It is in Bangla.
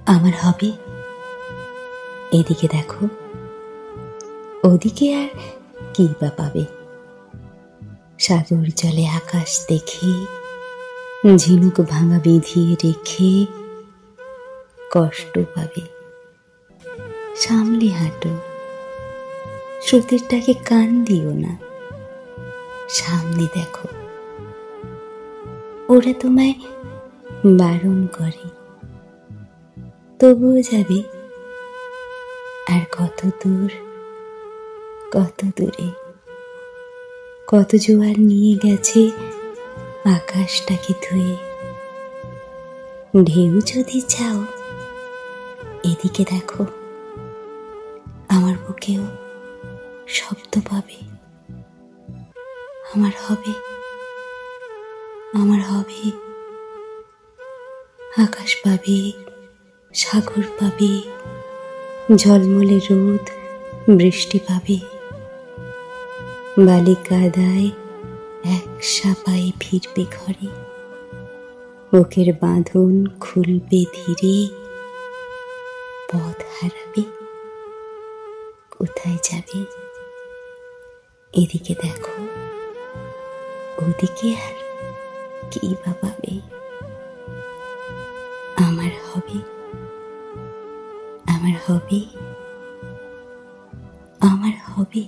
আমার হবে। এদিকে দেখো, ওদিকে আর কি বা পাবে? সাগর জলে আকাশ দেখে, ঝিনুক ভাঙা বিঁধিয়ে রেখে কষ্ট পাবে। সামলে হাঁটো, স্রোতেরটাকে কান দিও না। সামনে দেখো, ওরা তোমায় বারণ করে, তবুও যাবে। আর কত দূর, কত দূরে, কত জোয়ার নিয়ে গেছে আকাশটাকে ধুয়ে। ঢেউ যদি চাও, এদিকে দেখো, আমার বুকেও শব্দ পাবে। আমার হবে, আমার হবে। আকাশ পাবে, সাগর পাবে, ঝলমলে রোদ, বৃষ্টি পাবে। বালি কাদায় এক সাপায়ে ফিরবে ঘরে। বুকের বাঁধন খুলবে ধীরে, পথ হারাবে, কোথায় যাবে? এদিকে দেখো, ওদিকে আর কি বা পাবে? আমার হবে, আমার হবে, আমার হবে।